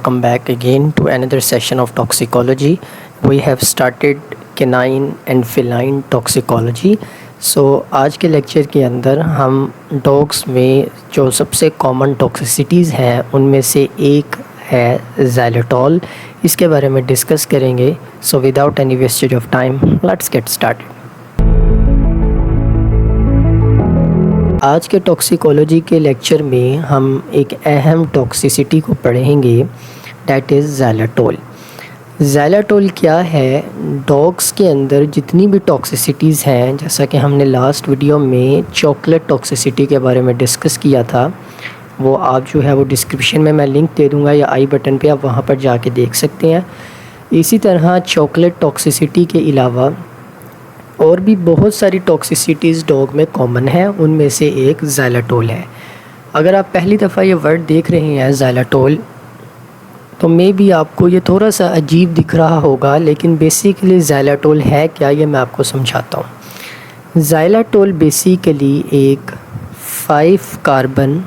Welcome back again to another session of toxicology. We have started canine and feline toxicology. आज के lecture के अंदर हम dogs में जो सबसे कॉमन टॉक्सिसिटीज़ हैं उनमें से एक है ज़ाइलेटोल। इसके बारे में डिस्कस करेंगे। Without any wastage of time let's get started. आज के टॉक्सिकोलॉजी के लेक्चर में हम एक अहम टॉक्सिसिटी को पढ़ेंगे, डैट इज़ ज़ाइलेटोल। ज़ाइलेटोल क्या है? डॉग्स के अंदर जितनी भी टॉक्सिसिटीज़ हैं, जैसा कि हमने लास्ट वीडियो में चॉकलेट टॉक्सिसिटी के बारे में डिस्कस किया था, वो आप जो है वो डिस्क्रिप्शन में मैं लिंक दे दूँगा या आई बटन पे आप वहाँ पर जाके देख सकते हैं। इसी तरह चॉकलेट टॉक्सिसिटी के अलावा और भी बहुत सारी टॉक्सिसिटीज़ डॉग में कॉमन है, उनमें से एक ज़ाइलेटोल है। अगर आप पहली दफ़ा ये वर्ड देख रहे हैं ज़ाइलेटोल, तो मे भी आपको ये थोड़ा सा अजीब दिख रहा होगा, लेकिन बेसिकली ज़ाइलेटोल है क्या ये मैं आपको समझाता हूँ। ज़ाइलेटोल बेसिकली एक 5 कार्बन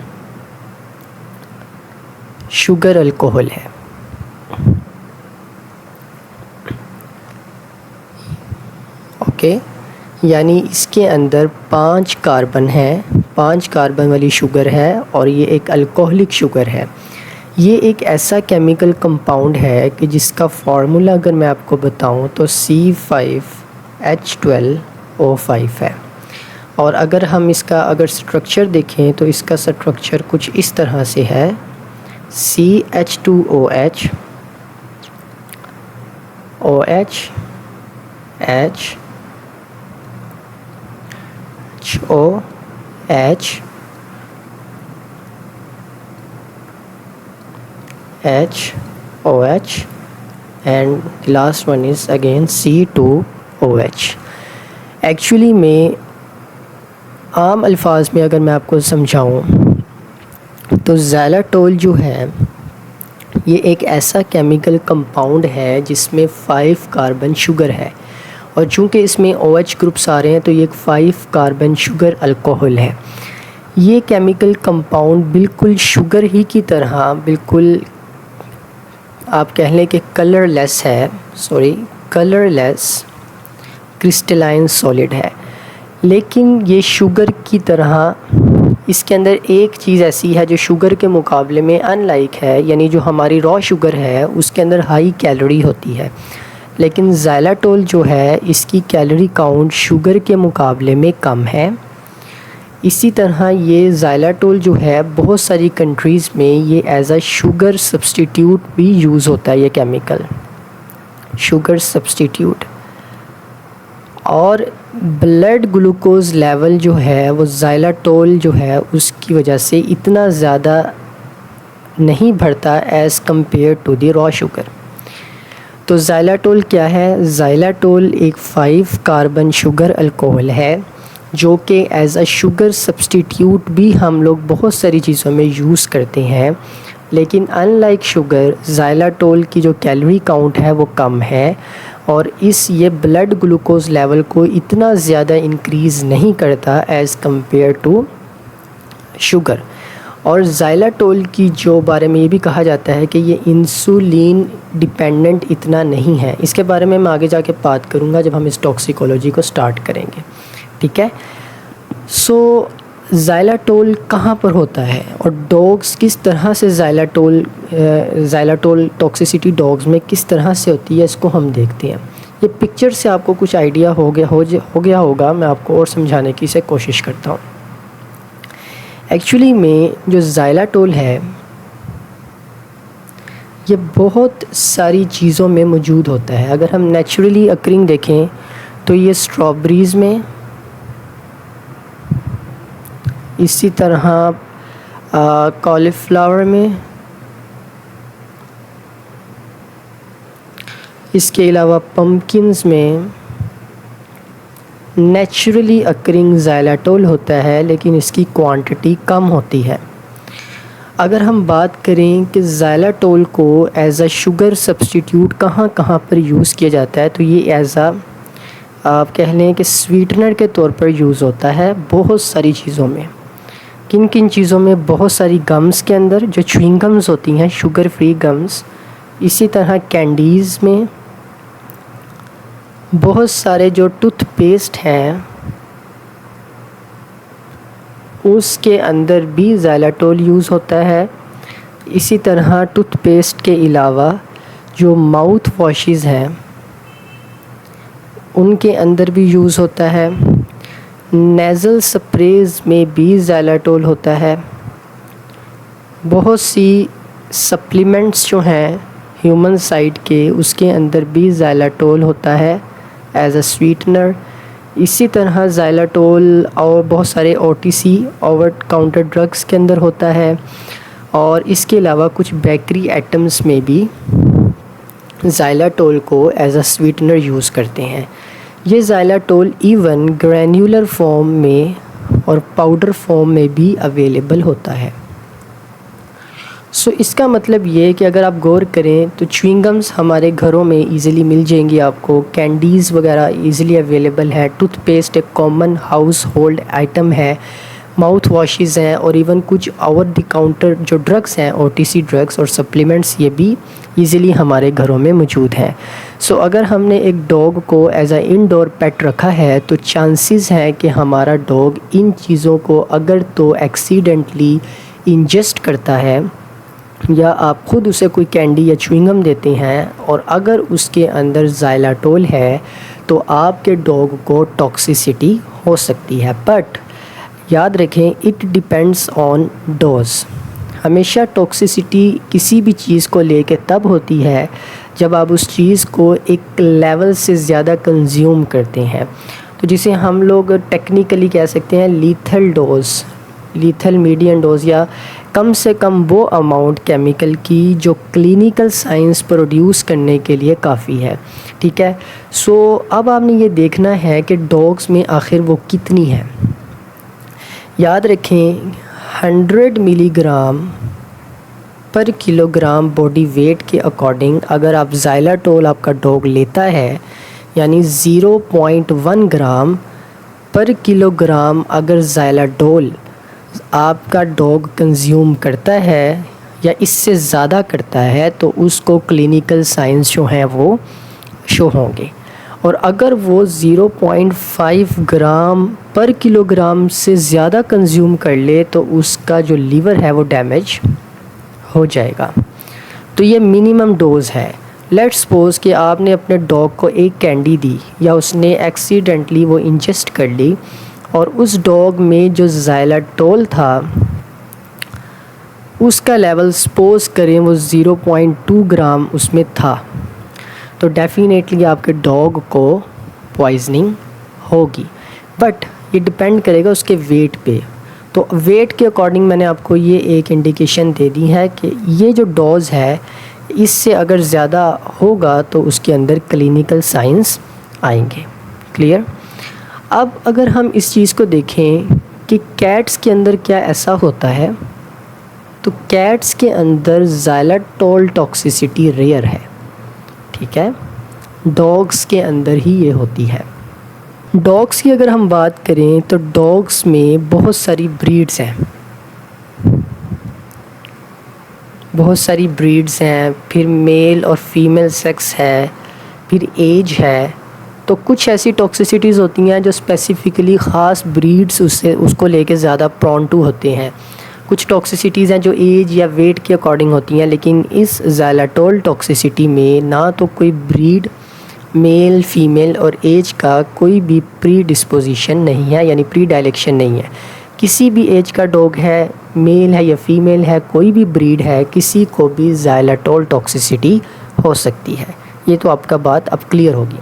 शुगर अल्कोहल है। ओके, यानी इसके अंदर 5 कार्बन है, 5 कार्बन वाली शुगर है और ये एक अल्कोहलिक शुगर है। ये एक ऐसा केमिकल कंपाउंड है कि जिसका फार्मूला अगर मैं आपको बताऊं तो C5H12O5 है। और अगर हम इसका स्ट्रक्चर देखें तो इसका स्ट्रक्चर कुछ इस तरह से है, CH2OH OH H OH OH and the last one is again C2OH। Actually में आम अल्फाज में अगर मैं आपको समझाऊं तो ज़ाइलेटोल जो है ये एक ऐसा केमिकल कंपाउंड है जिसमें 5 कार्बन शुगर है, और चूँकि इसमें OH ग्रुप्स आ रहे हैं तो ये एक 5 कार्बन शुगर अल्कोहल है। ये केमिकल कंपाउंड बिल्कुल शुगर ही की तरह बिल्कुल आप कह लें कि कलरलेस क्रिस्टलाइन सॉलिड है। लेकिन ये शुगर की तरह इसके अंदर एक चीज़ ऐसी है जो शुगर के मुकाबले में अनलाइक है, यानी जो हमारी रॉ शुगर है उसके अंदर हाई कैलोरी होती है, लेकिन ज़ाइलेटोल जो है इसकी कैलोरी काउंट शुगर के मुकाबले में कम है। इसी तरह ये ज़ाइलेटोल जो है बहुत सारी कंट्रीज़ में ये एज अ शुगर सब्स्टिट्यूट भी यूज़ होता है, ये केमिकल शुगर सब्स्टिट्यूट। और ब्लड ग्लूकोज लेवल जो है वो ज़ाइलेटोल जो है उसकी वजह से इतना ज़्यादा नहीं बढ़ता as compare to the raw sugar. तो ज़ाइलेटोल क्या है? ज़ाइलेटोल एक 5 कार्बन शुगर अल्कोहल है जो कि एज अ शुगर सब्स्टिट्यूट भी हम लोग बहुत सारी चीज़ों में यूज़ करते हैं, लेकिन अनलाइक शुगर ज़ाइलेटोल की जो कैलोरी काउंट है वो कम है और ये ब्लड ग्लूकोज लेवल को इतना ज़्यादा इंक्रीज़ नहीं करता एज़ कम्पेयर टू शुगर। और ज़ाइलेटोल की जो बारे में ये भी कहा जाता है कि ये इंसुलिन डिपेंडेंट इतना नहीं है। इसके बारे में मैं आगे जाके बात करूँगा जब हम इस टॉक्सिकोलॉजी को स्टार्ट करेंगे, ठीक है। ज़ाइलेटोल कहाँ पर होता है और डॉग्स किस तरह से ज़ाइलेटोल टॉक्सिसिटी डॉग्स में किस तरह से होती है, इसको हम देखते हैं। ये पिक्चर से आपको कुछ आइडिया हो गया होगा, मैं आपको और समझाने की कोशिश करता हूँ। एक्चुअली में जो ज़ाइलेटोल है ये बहुत सारी चीज़ों में मौजूद होता है। अगर हम नेचुरली अकरिंग देखें तो ये स्ट्रॉबेरीज़ में, इसी तरह कॉलीफ्लावर में, इसके अलावा पम्पकिन्स में नेचुरली अकरिंग ज़ाइलेटोल होता है, लेकिन इसकी क्वांटिटी कम होती है। अगर हम बात करें कि ज़ाइलेटोल को एज अ शुगर सब्स्टिट्यूट कहाँ कहाँ पर यूज़ किया जाता है, तो ये एज अ आप कह लें कि स्वीटनर के तौर पर यूज़ होता है बहुत सारी चीज़ों में। किन किन चीज़ों में, बहुत सारी गम्स के अंदर जो च्युइंग गम्स होती हैं, शुगर फ्री गम्स, इसी तरह कैंडीज़ में, बहुत सारे जो टूथपेस्ट हैं उसके अंदर भी ज़ाइलाटोल यूज़ होता है। इसी तरह टूथपेस्ट के अलावा जो माउथ वॉशेस हैं उनके अंदर भी यूज़ होता है। नेज़ल स्प्रेज में भी ज़ाइलाटोल होता है। बहुत सी सप्लीमेंट्स जो हैं ह्यूमन साइड के, उसके अंदर भी ज़ाइलाटोल होता है एज अ स्वीटनर। इसी तरह ज़ाइलाटोल और बहुत सारे OTC ओवर काउंटर ड्रग्स के अंदर होता है। और इसके अलावा कुछ बेकरी आइटम्स में भी ज़ाइलाटोल को एज अ स्वीटनर यूज़ करते हैं। ये ज़ाइलाटोल इवन ग्रैन्युलर फॉर्म में और पाउडर फॉर्म में भी अवेलेबल होता है। सो इसका मतलब ये है कि अगर आप गौर करें तो च्युइंग गम्स हमारे घरों में इजीली मिल जाएंगी आपको, कैंडीज़ वगैरह इजीली अवेलेबल है, टूथपेस्ट एक कॉमन हाउस होल्ड आइटम है, माउथ वॉशेस हैं, और इवन कुछ ओवर द काउंटर जो ड्रग्स हैं, OTC ड्रग्स और सप्लीमेंट्स, ये भी इजीली हमारे घरों में मौजूद हैं। सो अगर हमने एक डॉग को एज अ इंडोर पेट रखा है तो चांसेस हैं कि हमारा डॉग इन चीज़ों को अगर तो एक्सीडेंटली इंजेस्ट करता है, या आप ख़ुद उसे कोई कैंडी या च्युइंगम देते हैं और अगर उसके अंदर ज़ाइलाटोल है तो आपके डॉग को टॉक्सिसिटी हो सकती है। बट याद रखें, इट डिपेंड्स ऑन डोज। हमेशा टॉक्सिसिटी किसी भी चीज़ को लेके तब होती है जब आप उस चीज़ को एक लेवल से ज़्यादा कंज्यूम करते हैं, तो जिसे हम लोग टेक्निकली कह सकते हैं lethal dose, lethal medium dose, या कम से कम वो अमाउंट केमिकल की जो क्लिनिकल साइंस प्रोड्यूस करने के लिए काफ़ी है। ठीक है। सो अब आपने ये देखना है कि डॉग्स में आखिर वो कितनी है। याद रखें 100 मिलीग्राम पर किलोग्राम बॉडी वेट के अकॉर्डिंग अगर आप ज़ाइलाटोल आपका डॉग लेता है, यानी 0.1 ग्राम पर किलोग्राम अगर ज़ाइलाटोल आपका डॉग कंज्यूम करता है या इससे ज़्यादा करता है तो उसको क्लिनिकल साइंस जो हैं वो शो होंगे। और अगर वो 0.5 ग्राम पर किलोग्राम से ज़्यादा कंज्यूम कर ले तो उसका जो लीवर है वो डैमेज हो जाएगा। तो ये मिनिमम डोज़ है। लेट्स सपोज़ कि आपने अपने डॉग को एक कैंडी दी या उसने एक्सीडेंटली वो इंजेस्ट कर ली और उस डॉग में जो ज़ाइलाटोल था उसका लेवल सपोज़ करें वो 0.2 ग्राम उसमें था, तो डेफिनेटली आपके डॉग को पॉइजनिंग होगी। बट ये डिपेंड करेगा उसके वेट पे। तो वेट के अकॉर्डिंग मैंने आपको ये एक इंडिकेशन दे दी है कि ये जो डोज है इससे अगर ज़्यादा होगा तो उसके अंदर क्लिनिकल साइंस आएंगे। क्लियर। अब अगर हम इस चीज़ को देखें कि कैट्स के अंदर क्या ऐसा होता है, तो कैट्स के अंदर ज़ाइलाटोल टॉक्सिसिटी रेयर है। ठीक है। डॉग्स के अंदर ही ये होती है। डॉग्स की अगर हम बात करें तो डॉग्स में बहुत सारी ब्रीड्स हैं, बहुत सारी ब्रीड्स हैं, फिर मेल और फीमेल सेक्स है, फिर एज है। तो कुछ ऐसी टॉक्सिसिटीज़ होती हैं जो स्पेसिफ़िकली ख़ास ब्रीड्स उसको लेके ज़्यादा प्रॉन टू होते हैं। कुछ टॉक्सिसिटीज़ हैं जो एज या वेट के अकॉर्डिंग होती हैं, लेकिन इस ज़ाइलाटोल टॉक्सिसिटी में ना तो कोई ब्रीड, मेल, फीमेल और एज का कोई भी प्री डिस्पोजिशन नहीं है, यानी प्री डायलेक्शन नहीं है। किसी भी एज का डॉग है, मेल है या फीमेल है, कोई भी ब्रीड है, किसी को भी ज़ाइलाटोल टॉक्सिसिटी हो सकती है। ये तो आपका बात अब क्लियर होगी।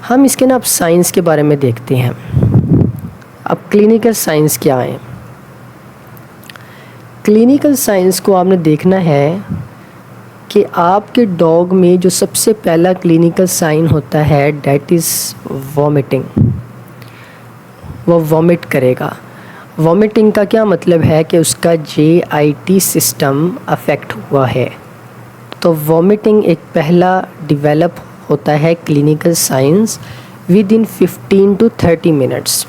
हम इसके ना अब साइंस के बारे में देखते हैं। अब क्लिनिकल साइंस क्या है। क्लिनिकल साइंस को आपने देखना है कि आपके डॉग में जो सबसे पहला क्लिनिकल साइन होता है डैट इज़ वॉमिटिंग। वो वॉमिट करेगा। वॉमिटिंग का क्या मतलब है कि उसका JIT सिस्टम अफेक्ट हुआ है। तो वॉमिटिंग एक पहला डिवेलप होता है clinical science with in 15 to 30 minutes.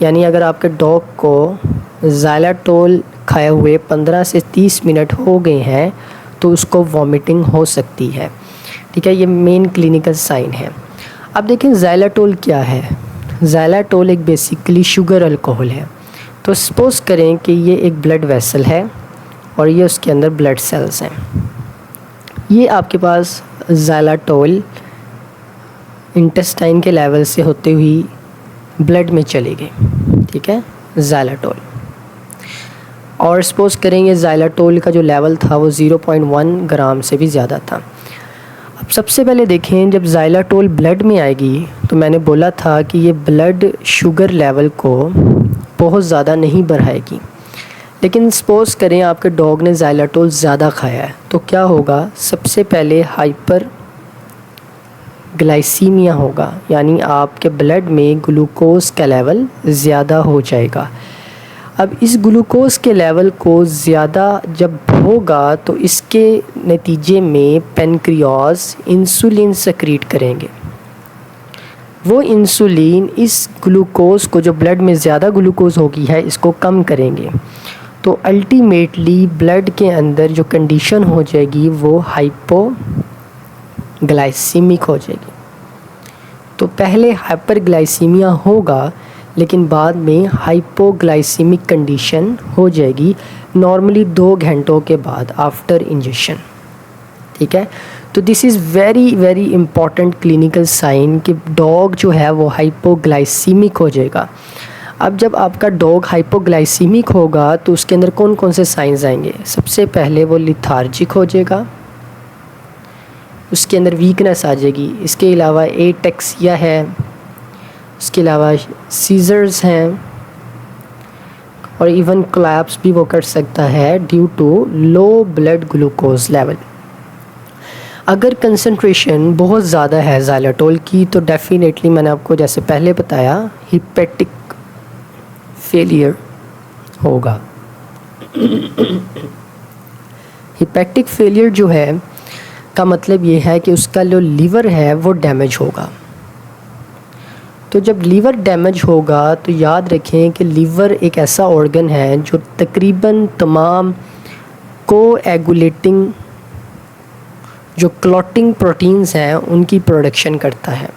यानी अगर आपके डॉग को ज़ाइलाटोल खाए हुए 15 से 30 मिनट हो गए हैं तो उसको वॉमिटिंग हो सकती है। ठीक है, ये मेन क्लिनिकल साइन है। अब देखें ज़ाइलाटोल क्या है। ज़ाइलाटोल एक बेसिकली शुगर अल्कोहल है। तो सपोज़ करें कि ये एक ब्लड वेसल है और ये उसके अंदर ब्लड सेल्स हैं। ये आपके पास ज़ाइलाटोल इंटेस्टाइन के लेवल से होते हुई ब्लड में चले गए। ठीक है, ज़ाइलाटोल, और सपोज़ करेंगे ज़ाइलाटोल का जो लेवल था वो 0.1 ग्राम से भी ज़्यादा था। अब सबसे पहले देखें, जब ज़ाइलाटोल ब्लड में आएगी तो मैंने बोला था कि ये ब्लड शुगर लेवल को बहुत ज़्यादा नहीं बढ़ाएगी। लेकिन सपोज़ करें आपके डॉग ने ज़ाइलाटोल ज़्यादा खाया है तो क्या होगा, सबसे पहले हाइपर ग्लाइसीमिया होगा, यानी आपके ब्लड में ग्लूकोज़ का लेवल ज़्यादा हो जाएगा। अब इस ग्लूकोज़ के लेवल को ज़्यादा जब होगा तो इसके नतीजे में पेनक्रियास इंसुलिन सेक्रीट करेंगे। वो इंसुलिन इस ग्लूकोज़ को, जो ब्लड में ज़्यादा ग्लूकोज़ होगी है, इसको कम करेंगे। तो अल्टीमेटली ब्लड के अंदर जो कंडीशन हो जाएगी वो हाइपोग्लाइसीमिक हो जाएगी। तो पहले हाइपरग्लाइसीमिया होगा लेकिन बाद में हाइपोग्लाइसीमिक कंडीशन हो जाएगी, नॉर्मली 2 घंटों के बाद आफ्टर इंजेक्शन। ठीक है, तो this is very very important clinical sign कि डॉग जो है वो हाइपोग्लाइसीमिक हो जाएगा। अब जब आपका डॉग हाइपोग्लाइसीमिक होगा तो उसके अंदर कौन कौन से साइंस आएंगे। सबसे पहले वो लिथार्जिक हो जाएगा, उसके अंदर वीकनेस आ जाएगी। इसके अलावा एटेक्सिया है, इसके अलावा सीजर्स हैं, और इवन कोलैप्स भी वो कर सकता है due to low blood glucose level. अगर कंसंट्रेशन बहुत ज़्यादा है ज़ाइलाटोल की तो डेफिनेटली मैंने आपको जैसे पहले बताया हिपैटिक फेलियर होगा। हिपैटिक फेलियर जो है का मतलब ये है कि उसका जो लीवर है वो डैमेज होगा। तो जब लीवर डैमेज होगा तो याद रखें कि लीवर एक ऐसा ऑर्गन है जो तकरीबन तमाम कोएगुलेटिंग जो क्लॉटिंग प्रोटीन्स हैं उनकी प्रोडक्शन करता है।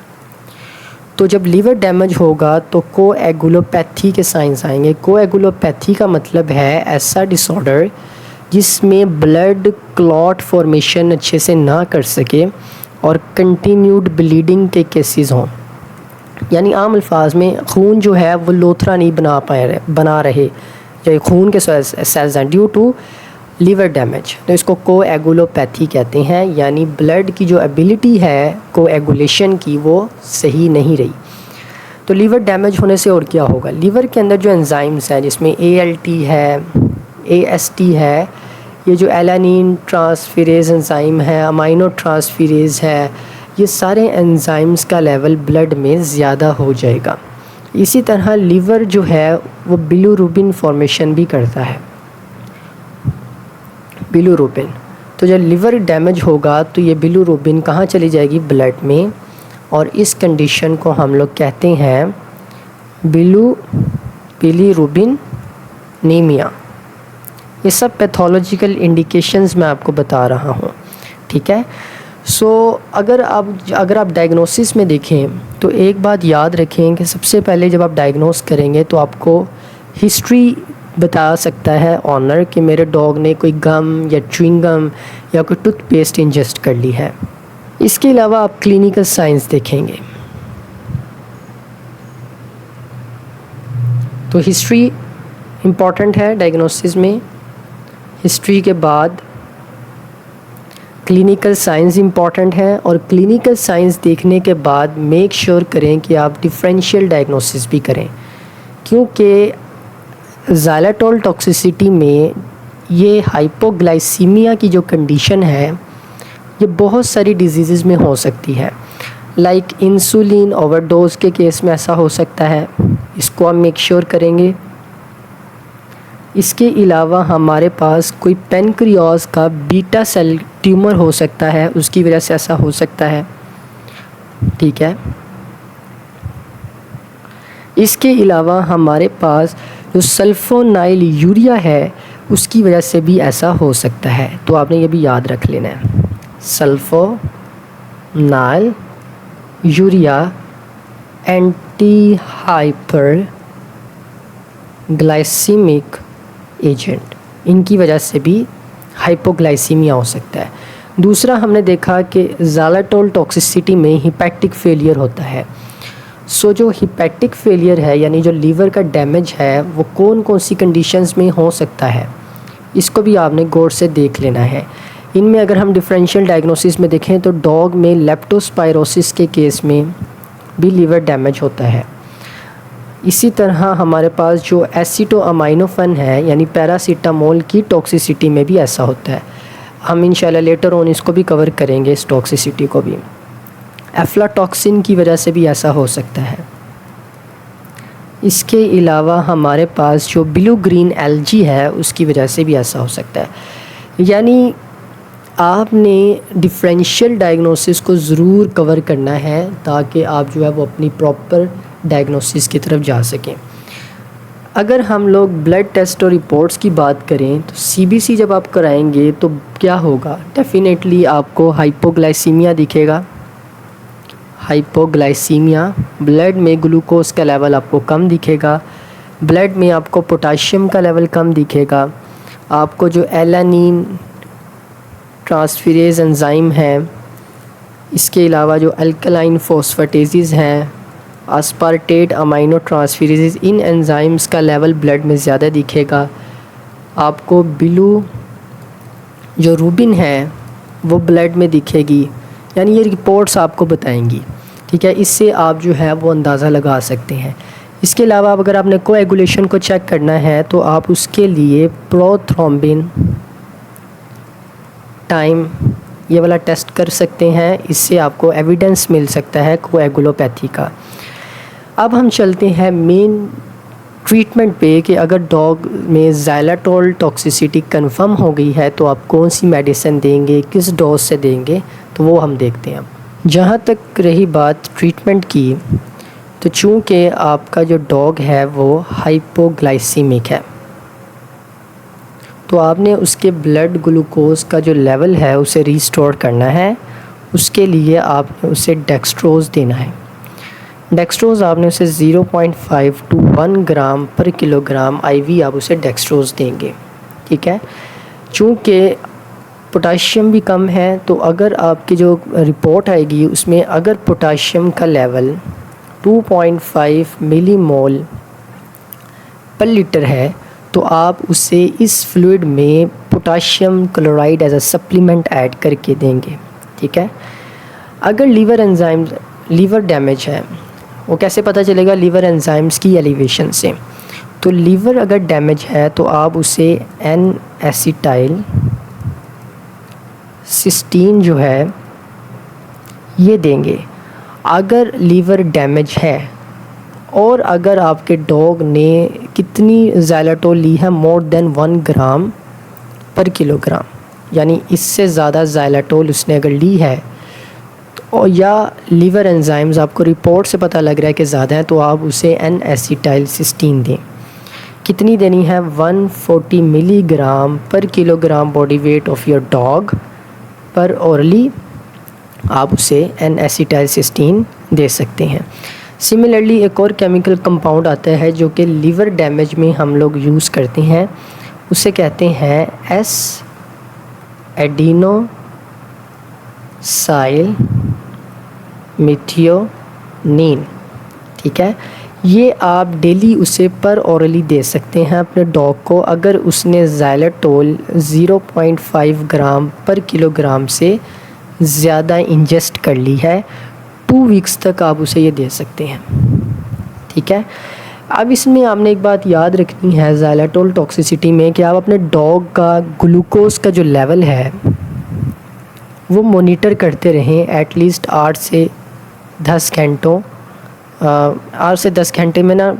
तो जब लीवर डैमेज होगा तो कोएगुलोपैथी के साइंस आएंगे। कोएगुलोपैथी का मतलब है ऐसा डिसऑर्डर जिसमें ब्लड क्लॉट फॉर्मेशन अच्छे से ना कर सके और कंटिन्यूड ब्लीडिंग के केसेस हों, यानी आम अल्फाज में खून जो है वो लोथरा नहीं बना रहे, या खून के सेल्स हैं ड्यू टू लीवर डैमेज, तो इसको कोएगुलोपैथी कहते हैं। यानी ब्लड की जो एबिलिटी है कोएगुलेशन की वो सही नहीं रही। तो लीवर डैमेज होने से और क्या होगा, लीवर के अंदर जो एंजाइम्स हैं जिसमें ALT है, AST है, ये जो एलानिन ट्रांसफेरेज एंजाइम है, अमाइनो ट्रांसफेरेज है, ये सारे एंजाइम्स का लेवल ब्लड में ज़्यादा हो जाएगा। इसी तरह लीवर जो है वो बिलिरुबिन फॉर्मेशन भी करता है, बिलिरुबिन। तो जब लीवर डैमेज होगा तो ये बिलिरुबिन कहाँ चली जाएगी, ब्लड में, और इस कंडीशन को हम लोग कहते हैं बिलिरुबिन नीमिया। ये सब पैथोलॉजिकल इंडिकेशंस मैं आपको बता रहा हूँ। ठीक है, सो अगर आप डायग्नोसिस में देखें तो एक बात याद रखें कि सबसे पहले जब आप डायग्नोस करेंगे तो आपको हिस्ट्री बता सकता है ऑनर कि मेरे डॉग ने कोई गम या च्युइंगम या कोई टूथपेस्ट इंजेस्ट कर ली है। इसके अलावा आप क्लिनिकल साइंस देखेंगे तो हिस्ट्री इम्पॉर्टेंट है डायग्नोसिस में। हिस्ट्री के बाद क्लिनिकल साइंस इम्पॉर्टेंट है, और क्लिनिकल साइंस देखने के बाद मेक श्योर करें कि आप डिफरेंशियल डायग्नोसिस भी करें, क्योंकि ज़ाइलाटोल टॉक्सिसिटी में ये हाइपोग्लाइसीमिया की जो कंडीशन है ये बहुत सारी डिजीज़ में हो सकती है। लाइक इंसुलिन ओवरडोज के केस में ऐसा हो सकता है, इसको हम मेक श्योर करेंगे। इसके अलावा हमारे पास कोई पेनक्रियास का बीटा सेल ट्यूमर हो सकता है, उसकी वजह से ऐसा हो सकता है। ठीक है, इसके अलावा हमारे पास जो सल्फोनाइल यूरिया है उसकी वजह से भी ऐसा हो सकता है, तो आपने ये भी याद रख लेना है। Sulfonyl urea anti hyper glycaemic agent, इनकी वजह से भी हाइपोग्लाइसीमिया हो सकता है। दूसरा हमने देखा कि ज़ाइलेटोल टॉक्सिसिटी में हिपैटिक फेलियर होता है। सो जो हिपैटिक फेलियर है यानी जो लीवर का डैमेज है वो कौन कौन सी कंडीशंस में हो सकता है, इसको भी आपने गौर से देख लेना है। इनमें अगर हम डिफरेंशियल डायग्नोसिस में देखें तो डॉग में लेप्टोस्पायरोसिस के केस में भी लीवर डैमेज होता है। इसी तरह हमारे पास जो एसिटोअमाइनोफेन है यानी पैरासीटामोल की टॉक्सिसिटी में भी ऐसा होता है। हम इंशाल्लाह लेटर ऑन इसको भी कवर करेंगे, इस टॉक्सिसिटी को भी। एफ्लाटॉक्सिन की वजह से भी ऐसा हो सकता है। इसके अलावा हमारे पास जो ब्लू ग्रीन एल्गी है उसकी वजह से भी ऐसा हो सकता है। यानी आपने डिफरेंशियल डायग्नोसिस को ज़रूर कवर करना है ताकि आप जो है वो अपनी प्रॉपर डायग्नोसिस की तरफ जा सकें। अगर हम लोग ब्लड टेस्ट और रिपोर्ट्स की बात करें तो सीबीसी जब आप कराएंगे तो क्या होगा, डेफिनेटली आपको हाइपोग्लाइसीमिया दिखेगा। हाइपोग्लाइसीमिया, ब्लड में ग्लूकोज का लेवल आपको कम दिखेगा, ब्लड में आपको पोटाशियम का लेवल कम दिखेगा, आपको जो एलानिन ट्रांसफेरेज एंजाइम है, इसके अलावा जो अल्कलाइन फॉस्फेटेजेस हैं, अस्पार्टेट अमाइनो ट्रांसफेरेजेस, इन एंजाइम्स का लेवल ब्लड में ज़्यादा दिखेगा। आपको ब्लू जो रूबिन है वो ब्लड में दिखेगी, यानी ये रिपोर्ट्स आपको बताएंगी, ठीक है। इससे आप जो है वो अंदाज़ा लगा सकते हैं। इसके अलावा अगर आपने कोएगुलेशन को चेक करना है तो आप उसके लिए प्रोथ्रोम्बिन टाइम ये वाला टेस्ट कर सकते हैं। इससे आपको एविडेंस मिल सकता है कोएगुलोपैथी का। अब हम चलते हैं मेन ट्रीटमेंट पे कि अगर डॉग में ज़ाइलेटोल टॉक्सिसिटी कंफर्म हो गई है तो आप कौन सी मेडिसिन देंगे, किस डोज से देंगे, तो वो हम देखते हैं। जहाँ तक रही बात ट्रीटमेंट की, तो चूँकि आपका जो डॉग है वो हाइपोग्लाइसीमिक है तो आपने उसके ब्लड ग्लूकोज का जो लेवल है उसे रिस्टोर करना है। उसके लिए आपने उसे डेक्सट्रोज़ देना है। डेक्सट्रोज़ आपने उसे 0.5 to 1 ग्राम पर किलोग्राम आईवी आप उसे डेक्सट्रोज़ देंगे, ठीक है। चूँकि पोटाशियम भी कम है तो अगर आपकी जो रिपोर्ट आएगी उसमें अगर पोटाशियम का लेवल 2.5 मिलीमोल पर लीटर है तो आप उसे इस फ्लूइड में potassium chloride as a supplement add करके देंगे, ठीक है। अगर लीवर डैमेज है, वो कैसे पता चलेगा? लीवर एंजाइम्स की एलिवेशन से। तो लीवर अगर डैमेज है तो आप उसे एन एसिटाइल सिस्टीन जो है ये देंगे अगर लीवर डैमेज है। और अगर आपके डॉग ने कितनी ज़ाइलेटोल ली है, मोर देन 1 ग्राम पर किलोग्राम, यानी इससे ज़्यादा ज़ाइलेटोल उसने अगर ली है और या लीवर एंजाइम्स आपको रिपोर्ट से पता लग रहा है कि ज़्यादा है तो आप उसे एन एसिटाइल सिस्टीन दें। कितनी देनी है? 140 मिलीग्राम पर kilogram body weight of your dog पर ओरली आप उसे एन एसिटाइल सिस्टीन दे सकते हैं। सिमिलरली एक और केमिकल कंपाउंड आता है जो कि लीवर डैमेज में हम लोग यूज़ करते हैं, उसे कहते हैं एस एडिनोसाइल मिथियोनीन, ठीक है। ये आप डेली उसे पर ओरली दे सकते हैं अपने डॉग को अगर उसने ज़ाइलेटोल 0.5 ग्राम पर किलोग्राम से ज़्यादा इंजेस्ट कर ली है। 2 वीक्स तक आप उसे ये दे सकते हैं, ठीक है। अब इसमें आपने एक बात याद रखनी है ज़ाइलेटोल टॉक्सिसिटी में कि आप अपने डॉग का ग्लूकोज का जो लेवल है वो मॉनिटर करते रहें एटलीस्ट 8 से 10 घंटों 8 से 10 घंटे में ना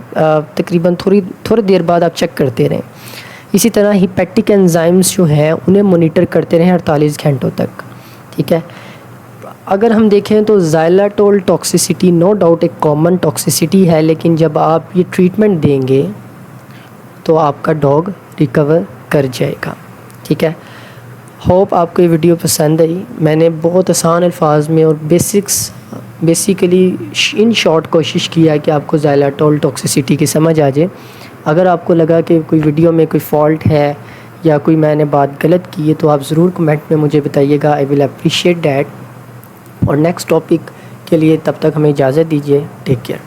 तकरीबन थोड़ी देर बाद आप चेक करते रहें। इसी तरह हिपैटिक एंजाइम्स जो हैं उन्हें मॉनिटर करते रहें 48 घंटों तक, ठीक है। अगर हम देखें तो ज़ाइलाटोल टॉक्सिसिटी नो डाउट एक कॉमन टॉक्सिसिटी है, लेकिन जब आप ये ट्रीटमेंट देंगे तो आपका डॉग रिकवर कर जाएगा। ठीक है, होप आपको ये वीडियो पसंद आई। मैंने बहुत आसान अल्फाज में और बेसिकली इन शॉर्ट कोशिश किया कि आपको ज़ाइलाटोल टॉक्सिसिटी की समझ आ जाए। अगर आपको लगा कि कोई वीडियो में कोई फॉल्ट है या कोई मैंने बात गलत की है तो आप ज़रूर कमेंट में मुझे बताइएगा, आई विल अप्रिशिएट डैट। और नेक्स्ट टॉपिक के लिए तब तक हमें इजाज़त दीजिए। Take care.